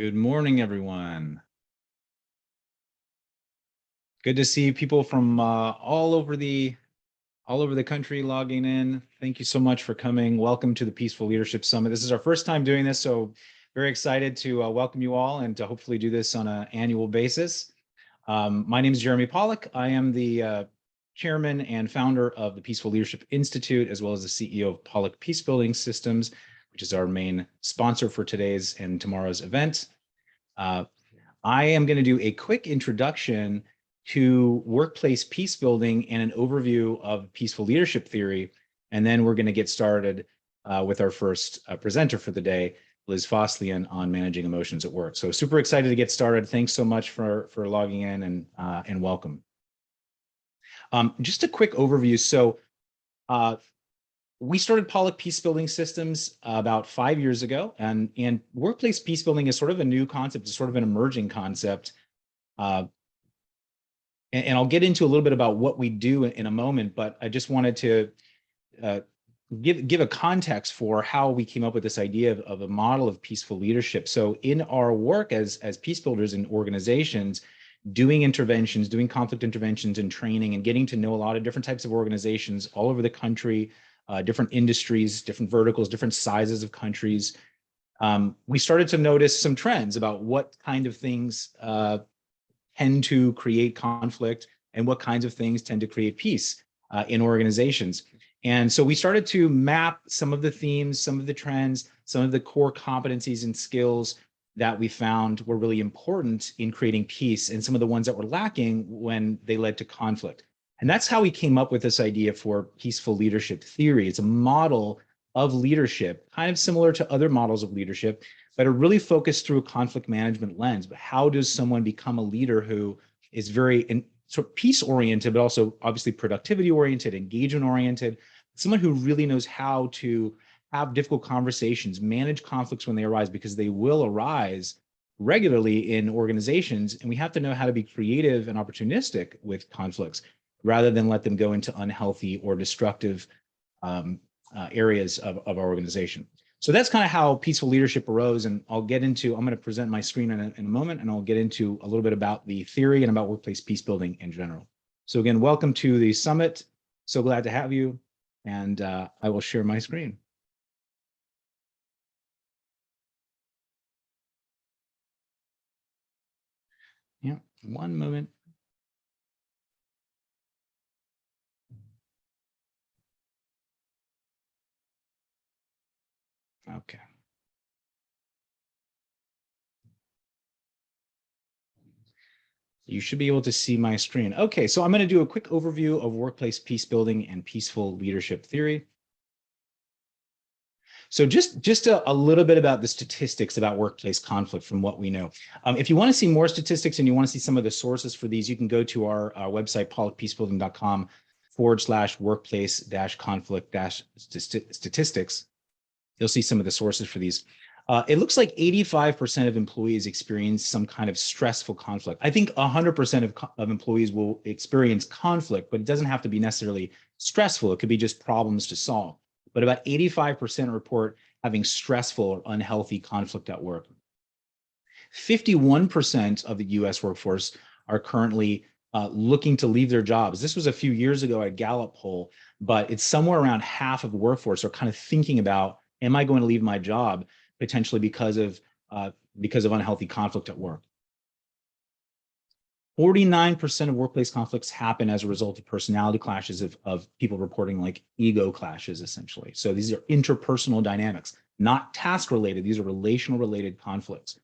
Good morning, everyone. Good to see people from all over the country logging in. Thank you so much for coming. Welcome to the Peaceful Leadership Summit. This is our first time doing this, so very excited to welcome you all and to hopefully do this on an annual basis. My name is Jeremy Pollack. I am the chairman and founder of the Peaceful Leadership Institute, as well as the CEO of Pollack Peacebuilding Systems, which is our main sponsor for today's and tomorrow's event. I am going to do a quick introduction to workplace peace building and an overview of peaceful leadership theory. And then we're going to get started with our first presenter for the day, Liz Foslian, on managing emotions at work. So super excited to get started. Thanks so much for logging in and welcome. Just a quick overview. So we started Pollack Peacebuilding Systems about 5 years ago, and workplace peacebuilding is sort of a new concept, it's sort of an emerging concept. And I'll get into a little bit about what we do in a moment, but I just wanted to give a context for how we came up with this idea of a model of peaceful leadership. So in our work as peace builders in organizations, doing interventions, doing conflict interventions and training, and getting to know a lot of different types of organizations all over the country, different industries, different verticals, different sizes of countries, we started to notice some trends about what kind of things tend to create conflict and what kinds of things tend to create peace in organizations. And so we started to map some of the themes, some of the trends, some of the core competencies and skills that we found were really important in creating peace, and some of the ones that were lacking when they led to conflict. And that's how we came up with this idea for peaceful leadership theory. It's a model of leadership, kind of similar to other models of leadership, but are really focused through a conflict management lens. But how does someone become a leader who is very sort of peace-oriented, but also obviously productivity-oriented, engagement-oriented, someone who really knows how to have difficult conversations, manage conflicts when they arise, because they will arise regularly in organizations, and we have to know how to be creative and opportunistic with conflicts, rather than let them go into unhealthy or destructive areas of our organization. So that's kind of how peaceful leadership arose. And I'm going to present my screen in a moment, and I'll get into a little bit about the theory and about workplace peace building in general. So again, welcome to the summit. So glad to have you. And I will share my screen. Yeah, one moment. Okay. You should be able to see my screen. Okay, so I'm going to do a quick overview of workplace peace building and peaceful leadership theory. So just a little bit about the statistics about workplace conflict from what we know. If you want to see more statistics and you want to see some of the sources for these, you can go to our website, pollackpeacebuilding.com/workplace-conflict-statistics. You'll see some of the sources for these. It looks like 85% of employees experience some kind of stressful conflict. I think 100% of employees will experience conflict, but it doesn't have to be necessarily stressful. It could be just problems to solve. But about 85% report having stressful or unhealthy conflict at work. 51% of the US workforce are currently looking to leave their jobs. This was a few years ago, a Gallup poll, but it's somewhere around half of the workforce are kind of thinking about, am I going to leave my job potentially because of unhealthy conflict at work? 49% of workplace conflicts happen as a result of personality clashes of people reporting like ego clashes, essentially. So these are interpersonal dynamics, not task related. These are relational related conflicts.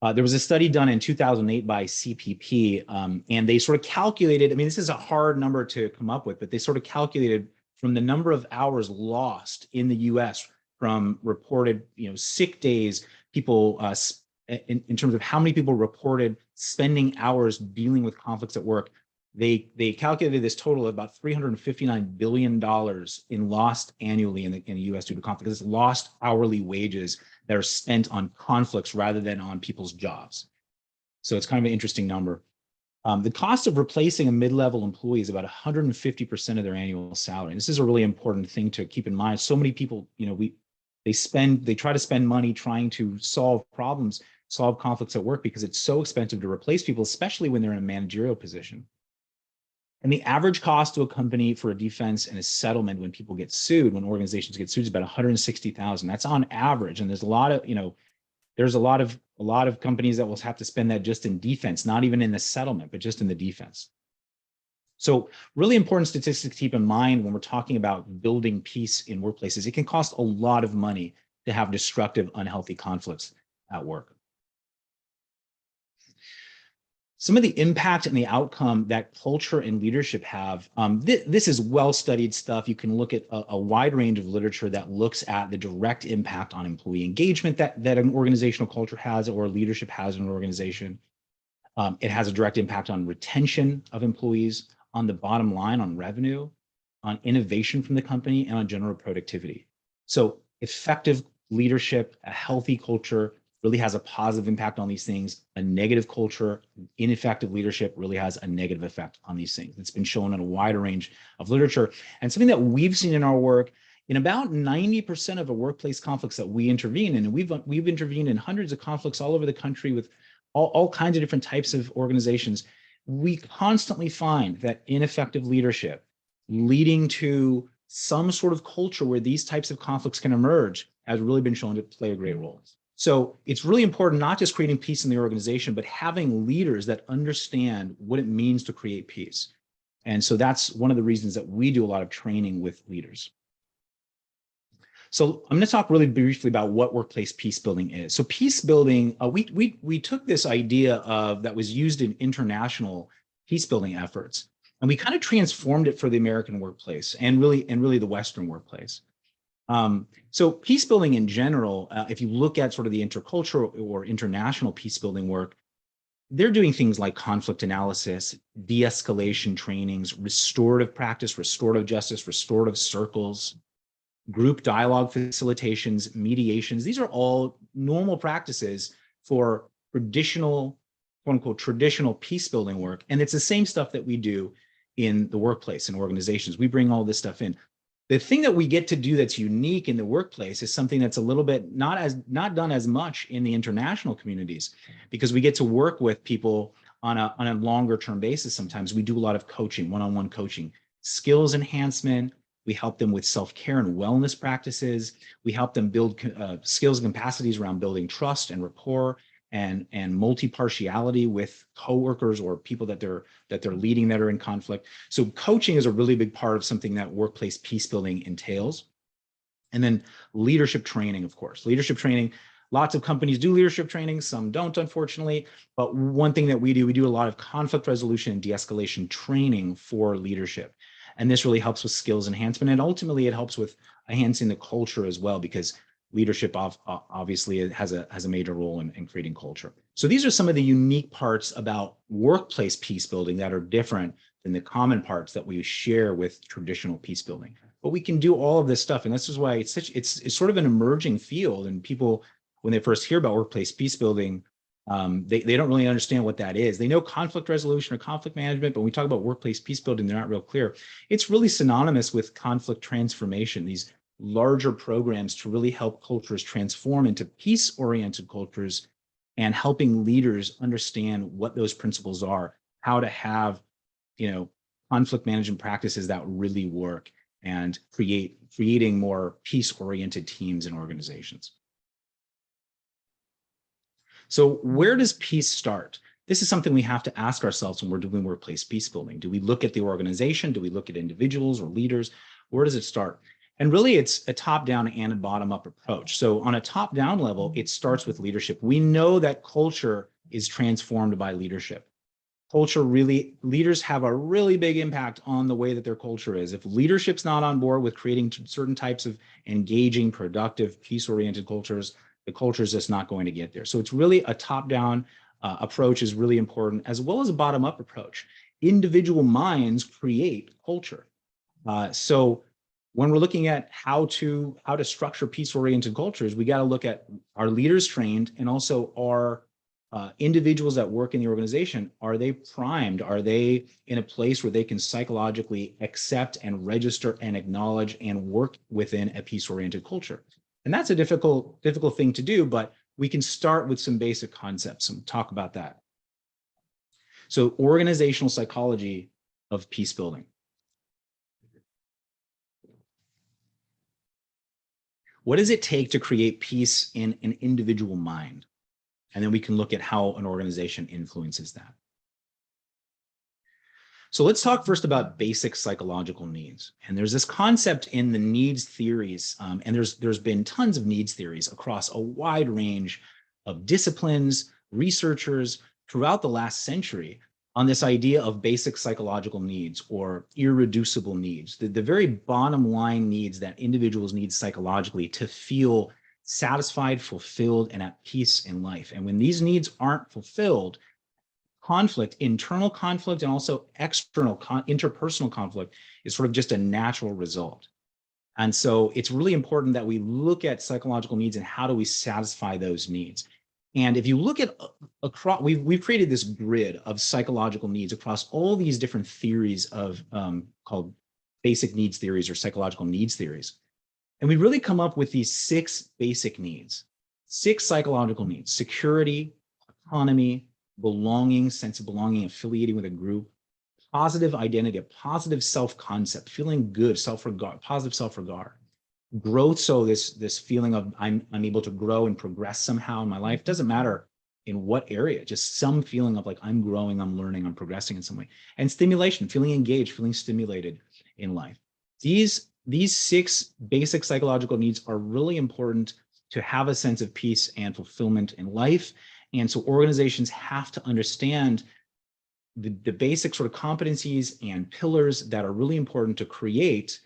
There was a study done in 2008 by CPP, and they sort of calculated, I mean, this is a hard number to come up with, but they sort of calculated from the number of hours lost in the US from reported, sick days, people in terms of how many people reported spending hours dealing with conflicts at work. They calculated this total of about $359 billion in lost annually in the US due to conflict. This is lost hourly wages that are spent on conflicts rather than on people's jobs. So it's kind of an interesting number. The cost of replacing a mid-level employee is about 150% of their annual salary. And this is a really important thing to keep in mind. So many people, They try to spend money trying to solve problems, solve conflicts at work because it's so expensive to replace people, especially when they're in a managerial position. And the average cost to a company for a defense and a settlement when people get sued, when organizations get sued, is about 160,000. That's on average. And there's a lot of, there's a lot of companies that will have to spend that just in defense, not even in the settlement, but just in the defense. So really important statistics to keep in mind when we're talking about building peace in workplaces. It can cost a lot of money to have destructive, unhealthy conflicts at work. Some of the impact and the outcome that culture and leadership have, this is well-studied stuff. You can look at a wide range of literature that looks at the direct impact on employee engagement that an organizational culture has or leadership has in an organization. It has a direct impact on retention of employees, on the bottom line, on revenue, on innovation from the company, and on general productivity. So effective leadership, a healthy culture really has a positive impact on these things. A negative culture, ineffective leadership really has a negative effect on these things. It's been shown in a wider range of literature. And something that we've seen in our work, in about 90% of the workplace conflicts that we intervene in, and we've intervened in hundreds of conflicts all over the country with all kinds of different types of organizations, we constantly find that ineffective leadership leading to some sort of culture where these types of conflicts can emerge has really been shown to play a great role. So it's really important not just creating peace in the organization, but having leaders that understand what it means to create peace. And so that's one of the reasons that we do a lot of training with leaders. So I'm going to talk really briefly about what workplace peace building is. So peace building, we took this idea of that was used in international peace building efforts, and we kind of transformed it for the American workplace and really the Western workplace. So peace building in general, if you look at sort of the intercultural or international peace building work, they're doing things like conflict analysis, de-escalation trainings, restorative practice, restorative justice, restorative circles, group dialogue facilitations, mediations. These are all normal practices for traditional, quote unquote, traditional peace building work. And it's the same stuff that we do in the workplace and organizations. We bring all this stuff in. The thing that we get to do that's unique in the workplace is something that's a little bit not done as much in the international communities, because we get to work with people on a longer term basis. Sometimes we do a lot of coaching, one-on-one coaching, skills enhancement. We help them with self-care and wellness practices. We help them build skills and capacities around building trust and rapport and multi-partiality with coworkers or people that they're leading that are in conflict. So coaching is a really big part of something that workplace peace building entails. And then leadership training, of course. Leadership training, lots of companies do leadership training, some don't, unfortunately. But one thing that we do a lot of conflict resolution and de-escalation training for leadership. And this really helps with skills enhancement. And ultimately, it helps with enhancing the culture as well, because leadership obviously has a major role in creating culture. So these are some of the unique parts about workplace peace building that are different than the common parts that we share with traditional peace building. But we can do all of this stuff. And this is why it's sort of an emerging field. And people, when they first hear about workplace peace building, they don't really understand what that is. They know conflict resolution or conflict management, but when we talk about workplace peace building, they're not real clear. It's really synonymous with conflict transformation, these larger programs to really help cultures transform into peace-oriented cultures, and helping leaders understand what those principles are, how to have, conflict management practices that really work, and creating more peace-oriented teams and organizations. So where does peace start? This is something we have to ask ourselves when we're doing workplace peace building. Do we look at the organization? Do we look at individuals or leaders? Where does it start? And really, it's a top-down and a bottom-up approach. So on a top-down level, it starts with leadership. We know that culture is transformed by leadership. Leaders have a really big impact on the way that their culture is. If leadership's not on board with creating certain types of engaging, productive, peace-oriented cultures, the culture is just not going to get there. So it's really a top-down approach is really important, as well as a bottom-up approach. Individual minds create culture. So when we're looking at how to structure peace-oriented cultures, we got to look at, our leaders trained, and also our individuals that work in the organization, are they primed? Are they in a place where they can psychologically accept and register and acknowledge and work within a peace-oriented culture? And that's a difficult thing to do, but we can start with some basic concepts and talk about that. So organizational psychology of peace building. What does it take to create peace in an individual mind? And then we can look at how an organization influences that. So let's talk first about basic psychological needs. And there's this concept in the needs theories, and there's been tons of needs theories across a wide range of disciplines, researchers throughout the last century on this idea of basic psychological needs or irreducible needs, the very bottom line needs that individuals need psychologically to feel satisfied, fulfilled, and at peace in life. And when these needs aren't fulfilled, conflict, internal conflict, and also external interpersonal conflict is sort of just a natural result. And so it's really important that we look at psychological needs and how do we satisfy those needs. And if you look at across, we've created this grid of psychological needs across all these different theories of called basic needs theories or psychological needs theories. And we really come up with these 6 basic needs, 6 psychological needs: security, autonomy, belonging, sense of belonging, affiliating with a group, positive identity, a positive self-concept, feeling good, self-regard, positive self-regard, growth. So this feeling of I'm able to grow and progress somehow in my life. Doesn't matter in what area, just some feeling of like I'm growing, I'm learning, I'm progressing in some way. And stimulation, feeling engaged, feeling stimulated in life. These 6 basic psychological needs are really important to have a sense of peace and fulfillment in life. And so organizations have to understand the basic sort of competencies and pillars that are really important to create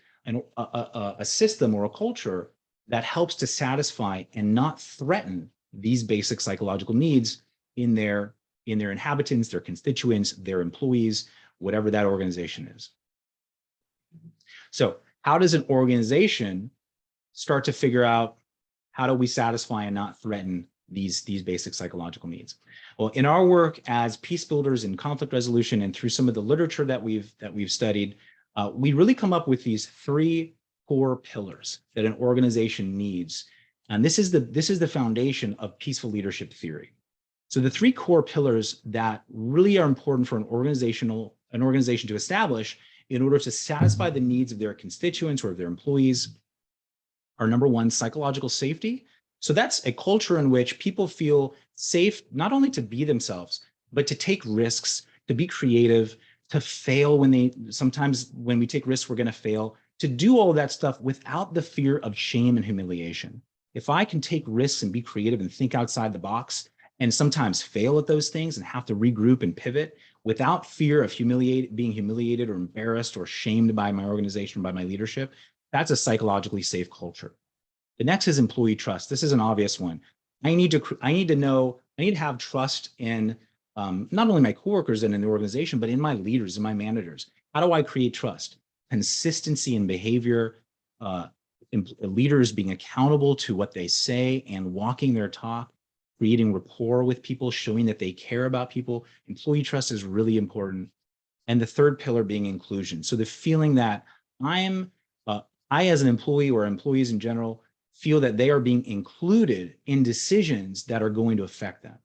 a system or a culture that helps to satisfy and not threaten these basic psychological needs in their inhabitants, their constituents, their employees, whatever that organization is. So how does an organization start to figure out how do we satisfy and not threaten these basic psychological needs? Well, in our work as peace builders in conflict resolution and through some of the literature that we've studied, we really come up with these 3 core pillars that an organization needs. And this is the foundation of peaceful leadership theory. So the 3 core pillars that really are important for an organization to establish in order to satisfy the needs of their constituents or of their employees are: number 1, psychological safety. So that's a culture in which people feel safe, not only to be themselves, but to take risks, to be creative, to fail sometimes when we take risks, we're going to fail, to do all of that stuff without the fear of shame and humiliation. If I can take risks and be creative and think outside the box and sometimes fail at those things and have to regroup and pivot without fear of being humiliated or embarrassed or shamed by my organization, by my leadership, that's a psychologically safe culture. The next is employee trust. This is an obvious one. I need to have trust in not only my coworkers and in the organization, but in my leaders and my managers. How do I create trust? Consistency in behavior, leaders being accountable to what they say and walking their talk, creating rapport with people, showing that they care about people. Employee trust is really important. And the third pillar being inclusion. So the feeling that I as an employee or employees in general feel that they are being included in decisions that are going to affect them.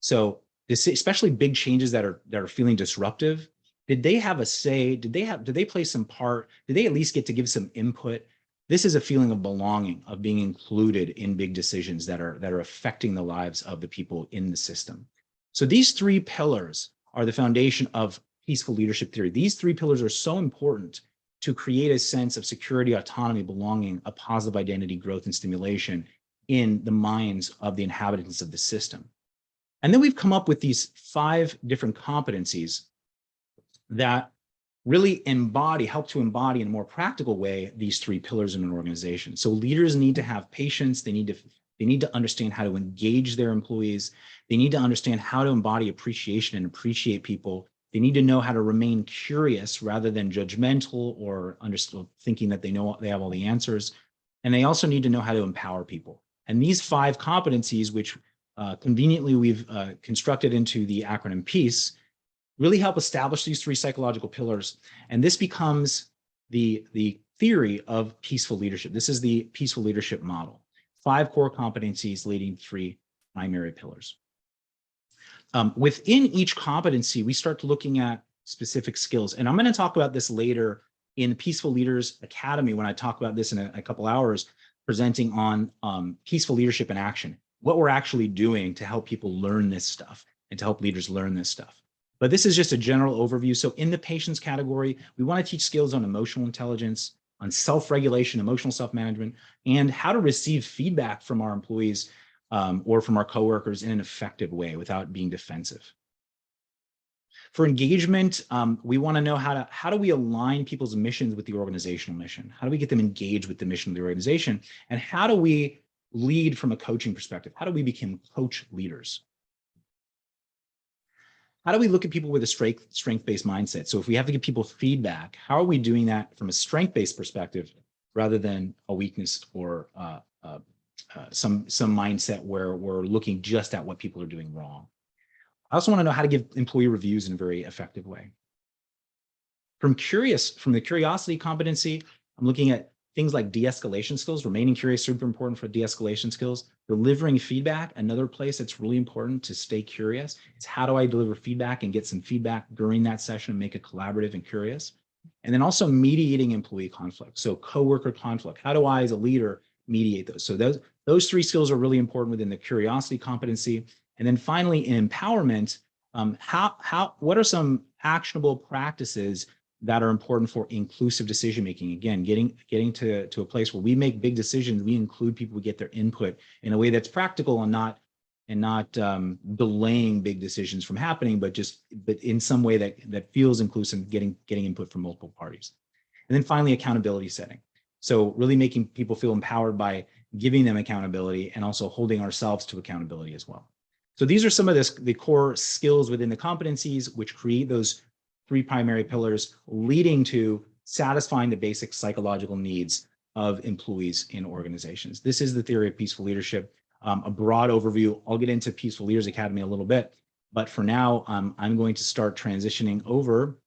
So this, especially big changes that are feeling disruptive, did they have a say? Did they play some part? Did they at least get to give some input? This is a feeling of belonging, of being included in big decisions that are affecting the lives of the people in the system. So these 3 pillars are the foundation of peaceful leadership theory. These 3 pillars are so important to create a sense of security, autonomy, belonging, a positive identity, growth, and stimulation in the minds of the inhabitants of the system. And then we've come up with these 5 different competencies that really help to embody in a more practical way these 3 pillars in an organization. So leaders need to have patience. They need to understand how to engage their employees. They need to understand how to embody appreciation and appreciate people. They need to know how to remain curious rather than judgmental or thinking that they have all the answers. And they also need to know how to empower people. And these 5 competencies, which conveniently we've constructed into the acronym PEACE, really help establish these 3 psychological pillars. And this becomes the theory of peaceful leadership. This is the peaceful leadership model. 5 core competencies leading 3 primary pillars. Within each competency, we start looking at specific skills. And I'm going to talk about this later in the Peaceful Leaders Academy when I talk about this in a couple hours, presenting on peaceful leadership in action, what we're actually doing to help people learn this stuff and to help leaders learn this stuff. But this is just a general overview. So in the patience category, we want to teach skills on emotional intelligence, on self-regulation, emotional self-management, and how to receive feedback from our employees or from our coworkers in an effective way without being defensive. For engagement, we want to know how do we align people's missions with the organizational mission? How do we get them engaged with the mission of the organization? And how do we lead from a coaching perspective? How do we become coach leaders? How do we look at people with a strength-based mindset? So if we have to give people feedback, how are we doing that from a strength-based perspective rather than a weakness or some mindset where we're looking just at what people are doing wrong? I also want to know how to give employee reviews in a very effective way. From the curiosity competency, I'm looking at things like de-escalation skills. Remaining curious, super important for de-escalation skills. Delivering feedback, another place that's really important to stay curious. It's how do I deliver feedback and get some feedback during that session and make it collaborative and curious. And then also mediating employee conflict. So coworker conflict. How do I, as a leader, mediate those? So those 3 skills are really important within the curiosity competency. And then finally, in empowerment, what are some actionable practices that are important for inclusive decision making? Again, getting to a place where we make big decisions, we include people, we get their input in a way that's practical and not delaying big decisions from happening, but in some way that feels inclusive, getting input from multiple parties. And then finally, accountability setting. So really making people feel empowered by giving them accountability and also holding ourselves to accountability as well. So these are some of the core skills within the competencies, which create those 3 primary pillars, leading to satisfying the basic psychological needs of employees in organizations. This is the theory of peaceful leadership, a broad overview. I'll get into Peaceful Leaders Academy a little bit, but for now, I'm going to start transitioning over